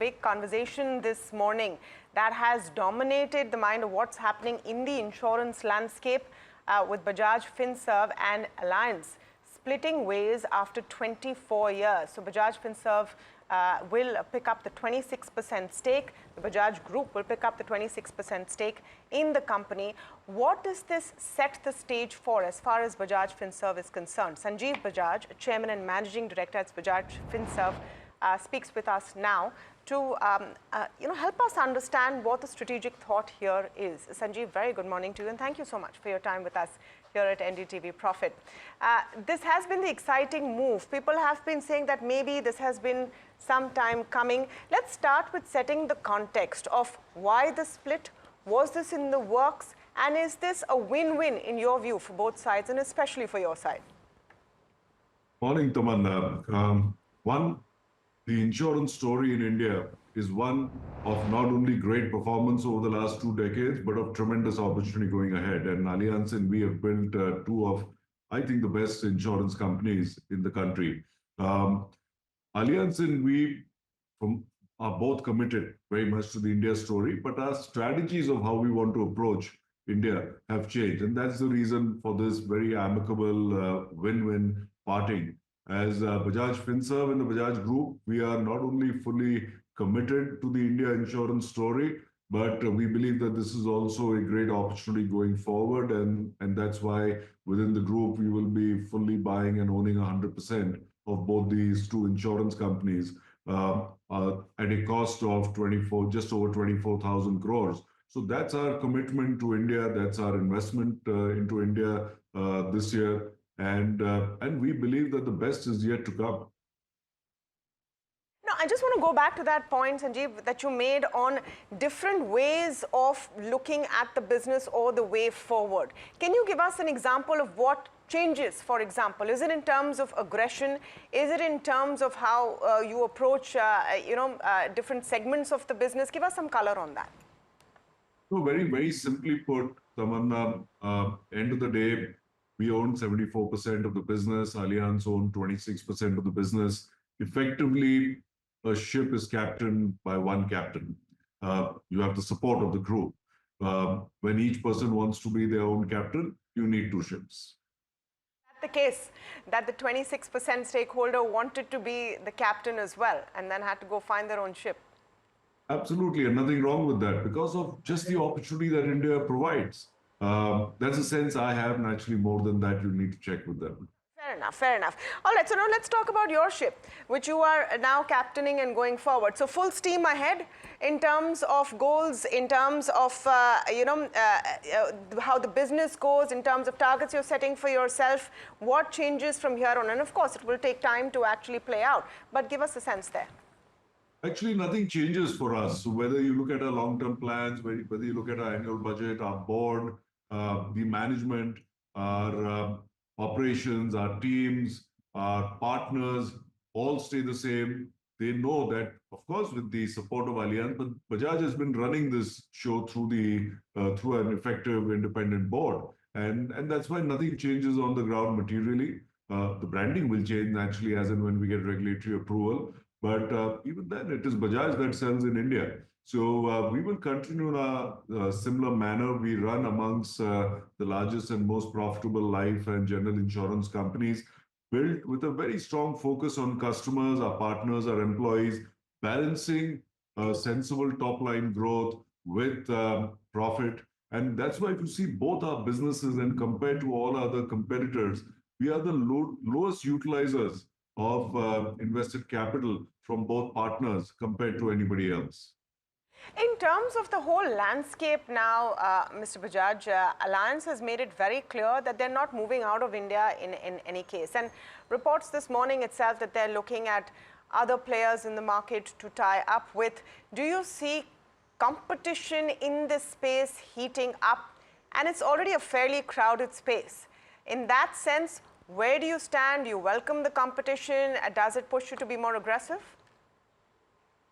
big conversation this morning that has dominated the mind of what's happening in the insurance landscape with Bajaj Finserv and Allianz splitting ways after 24 years. So Bajaj Finserv will pick up the 26% stake. The Bajaj Group will pick up the 26% stake in the company. What does this set the stage for as far as Bajaj Finserv is concerned? Sanjeev Bajaj, Chairman and Managing Director at Bajaj Finserv, speaks with us now to help us understand what the strategic thought here is. Sanjeev, very good morning to you, and thank you so much for your time with us here at NDTV Profit. This has been the exciting move. People have been saying that maybe this has been some time coming. Let's start with setting the context of why the split. Was this in the works? And is this a win-win in your view for both sides, and especially for your side? Morning, Tamanna. The insurance story in India is one of not only great performance over the last 2 decades, but of tremendous opportunity going ahead. And Allianz and we have built two of, I think, the best insurance companies in the country. Allianz and we are both committed very much to the India story, but our strategies of how we want to approach India have changed. And that's the reason for this very amicable win-win parting. As Bajaj Finserv and the Bajaj Group, we are not only fully committed to the India insurance story, but we believe that this is also a great opportunity going forward. And that's why within the group, we will be fully buying and owning 100% of both these two insurance companies at a cost of just over 24,000 crores. So that's our commitment to India. That's our investment into India this year. And we believe that the best is yet to come. No, I just want to go back to that point, Sanjeev, that you made on different ways of looking at the business or the way forward. Can you give us an example of what changes, for example? Is it in terms of aggression? Is it in terms of how you approach, different segments of the business? Give us some color on that. So very, very simply put, Tamanna, end of the day, we own 74% of the business. Allianz owned 26% of the business. Effectively, a ship is captained by one captain. You have the support of the crew. When each person wants to be their own captain, you need two ships. The case that the 26% stakeholder wanted to be the captain as well and then had to go find their own ship. Absolutely, and nothing wrong with that because of just the opportunity that India provides. That's a sense I have, naturally more than that you need to check with them. Fair enough, fair enough. All right, so now let's talk about your ship, which you are now captaining and going forward. So full steam ahead in terms of goals, in terms of, how the business goes, in terms of targets you're setting for yourself, what changes from here on? And of course, it will take time to actually play out, but give us a sense there. Actually, nothing changes for us. So whether you look at our long-term plans, whether you look at our annual budget, our board, the management, our operations, our teams, our partners, all stay the same. They know that, of course, with the support of Allianz, but Bajaj has been running this show through an effective independent board. And that's why nothing changes on the ground materially. The branding will change naturally as and when we get regulatory approval. But even then, it is Bajaj that sells in India. So we will continue in a similar manner. We run amongst the largest and most profitable life and general insurance companies, built with a very strong focus on customers, our partners, our employees, balancing sensible top-line growth with profit. And that's why if you see both our businesses and compared to all other competitors, we are the lowest utilizers of invested capital from both partners compared to anybody else. In terms of the whole landscape now, Mr. Bajaj, Allianz has made it very clear that they're not moving out of India in any case. And reports this morning itself that they're looking at other players in the market to tie up with. Do you see competition in this space heating up? And it's already a fairly crowded space. In that sense, where do you stand? Do you welcome the competition? Does it push you to be more aggressive?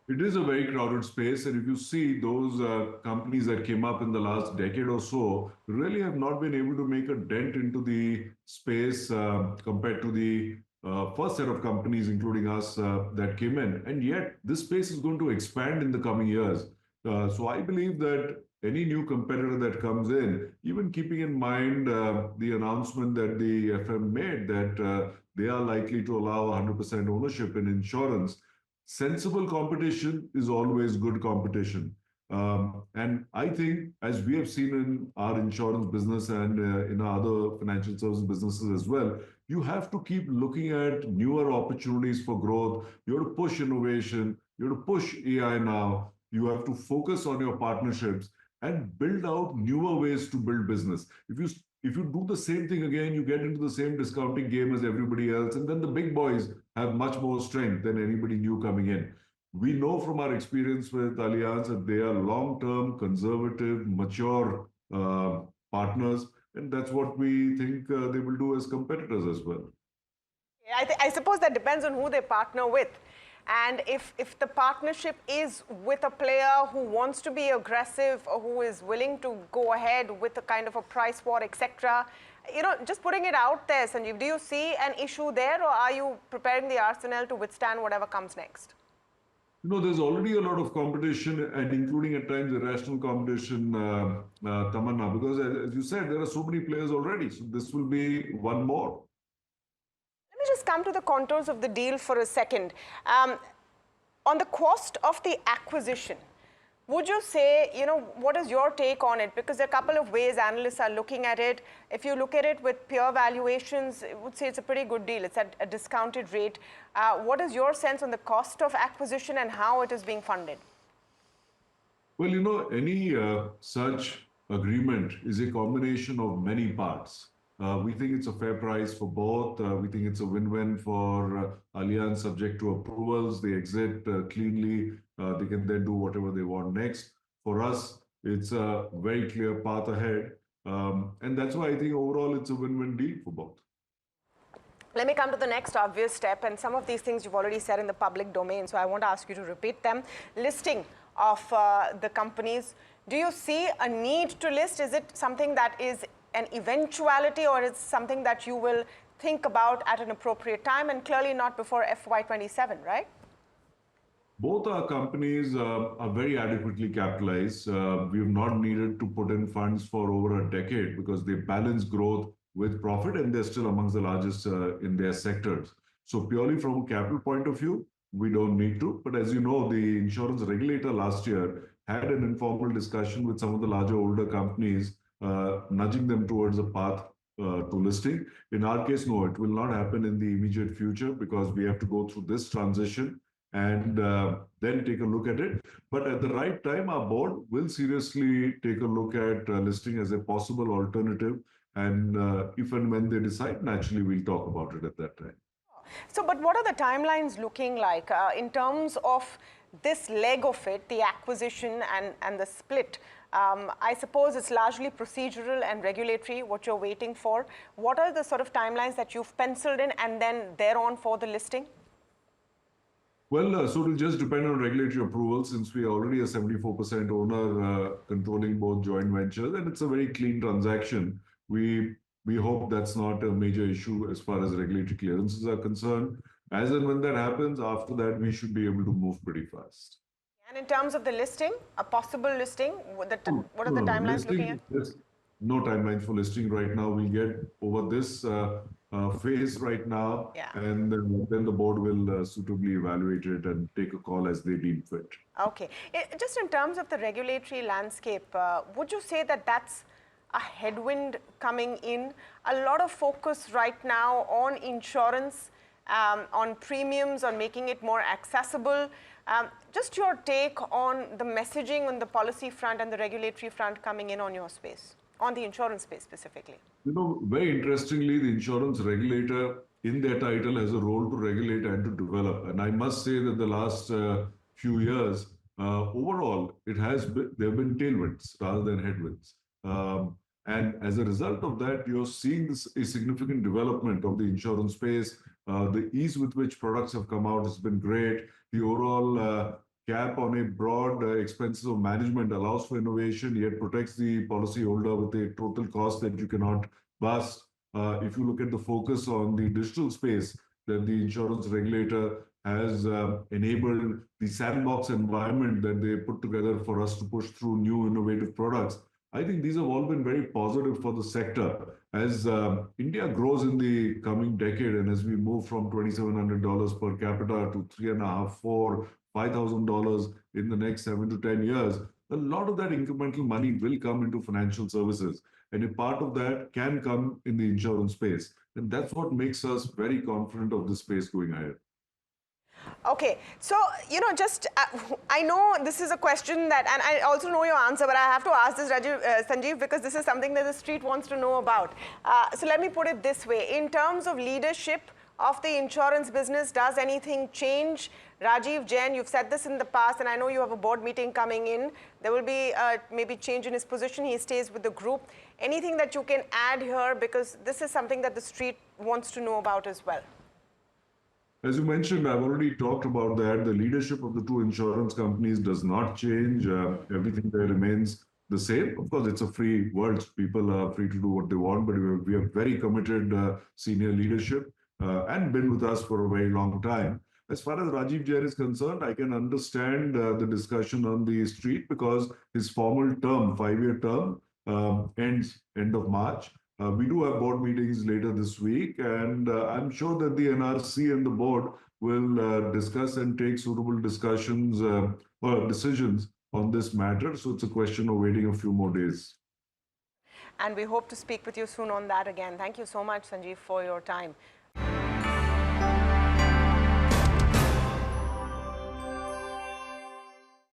It is a very crowded space, and if you see those companies that came up in the last decade or so, really have not been able to make a dent into the space compared to the first set of companies, including us, that came in. And yet, this space is going to expand in the coming years. So I believe that any new competitor that comes in, even keeping in mind the announcement that the FM made that they are likely to allow 100% ownership in insurance, sensible competition is always good competition. And I think, as we have seen in our insurance business and in our other financial services businesses as well, you have to keep looking at newer opportunities for growth. You have to push innovation. You have to push AI now. You have to focus on your partnerships and build out newer ways to build business. If you do the same thing again, you get into the same discounting game as everybody else, and then the big boys have much more strength than anybody new coming in. We know from our experience with Allianz that they are long-term, conservative, mature partners, and that's what we think they will do as competitors as well. I suppose that depends on who they partner with. And if the partnership is with a player who wants to be aggressive or who is willing to go ahead with a kind of a price war, etc., just putting it out there, Sanjeev, do you see an issue there, or are you preparing the arsenal to withstand whatever comes next? There's already a lot of competition, and including at times irrational competition, Tamanna, because as you said, there are so many players already. So this will be one more. Let me just come to the contours of the deal for a second. On the cost of the acquisition, would you say, what is your take on it? Because there are a couple of ways analysts are looking at it. If you look at it with pure valuations, I would say it's a pretty good deal. It's at a discounted rate. What is your sense on the cost of acquisition and how it is being funded? Well, any such agreement is a combination of many parts. We think it's a fair price for both. We think it's a win-win for Allianz, subject to approvals. They exit cleanly. They can then do whatever they want next. For us, it's a very clear path ahead. And that's why I think overall it's a win-win deal for both. Let me come to the next obvious step, and some of these things you've already said in the public domain, so I won't ask you to repeat them. Listing of the companies. Do you see a need to list? Is it something that is an eventuality, or is something that you will think about at an appropriate time, and clearly not before FY27, right? Both our companies are very adequately capitalized. We have not needed to put in funds for over a decade because they balance growth with profit, and they're still amongst the largest in their sectors. So purely from a capital point of view, we don't need to. But as you know, the insurance regulator last year had an informal discussion with some of the larger, older companies, nudging them towards a path to listing. In our case, no, it will not happen in the immediate future because we have to go through this transition and then take a look at it. But at the right time, our board will seriously take a look at listing as a possible alternative. And if and when they decide, naturally, we'll talk about it at that time. So, but what are the timelines looking like in terms of this leg of it, the acquisition and the split? I suppose it's largely procedural and regulatory, what you're waiting for. What are the sort of timelines that you've penciled in and then thereon for the listing? Well, so it'll just depend on regulatory approval since we are already a 74% owner controlling both joint ventures, and it's a very clean transaction. We hope that's not a major issue as far as regulatory clearances are concerned. As and when that happens, after that, we should be able to move pretty fast. And in terms of the listing, a possible listing, what are the timelines looking at? No timelines for listing right now. We'll get over this phase right now, and then the board will suitably evaluate it and take a call as they deem fit. Okay. Just in terms of the regulatory landscape, would you say that that's a headwind coming in? A lot of focus right now on insurance, on premiums, on making it more accessible. Just your take on the messaging on the policy front and the regulatory front coming in on your space, on the insurance space specifically. Very interestingly, the insurance regulator in their title has a role to regulate and to develop. And I must say that the last few years, overall, there have been tailwinds rather than headwinds. And as a result of that, you're seeing a significant development of the insurance space. The ease with which products have come out has been great. The overall cap on a broad expenses of management allows for innovation, yet protects the policyholder with a total cost that you cannot bust. If you look at the focus on the digital space, that the insurance regulator has enabled the sandbox environment that they put together for us to push through new innovative products. I think these have all been very positive for the sector. As India grows in the coming decade and as we move from $2,700 per capita to three and a half, four, $5,000 in the next 7 to 10 years, a lot of that incremental money will come into financial services. And a part of that can come in the insurance space. And that's what makes us very confident of this space going ahead. Okay, so I know this is a question that, and I also know your answer, but I have to ask this, Sanjeev, because this is something that the street wants to know about. So let me put it this way: in terms of leadership of the insurance business, does anything change? Rajiv Jain, you've said this in the past, and I know you have a board meeting coming in. There will be maybe change in his position. He stays with the group. Anything that you can add here, because this is something that the street wants to know about as well. As you mentioned, I've already talked about that. The leadership of the two insurance companies does not change. Everything there remains the same. Of course, it's a free world. People are free to do what they want, but we have very committed senior leadership and been with us for a very long time. As far as Rajiv Jain is concerned, I can understand the discussion on the street because his formal term, 5-year term, ends end of March. We do have board meetings later this week, and I'm sure that the NRC and the board will discuss and take suitable discussions or decisions on this matter. So it's a question of waiting a few more days. And we hope to speak with you soon on that again. Thank you so much, Sanjeev, for your time.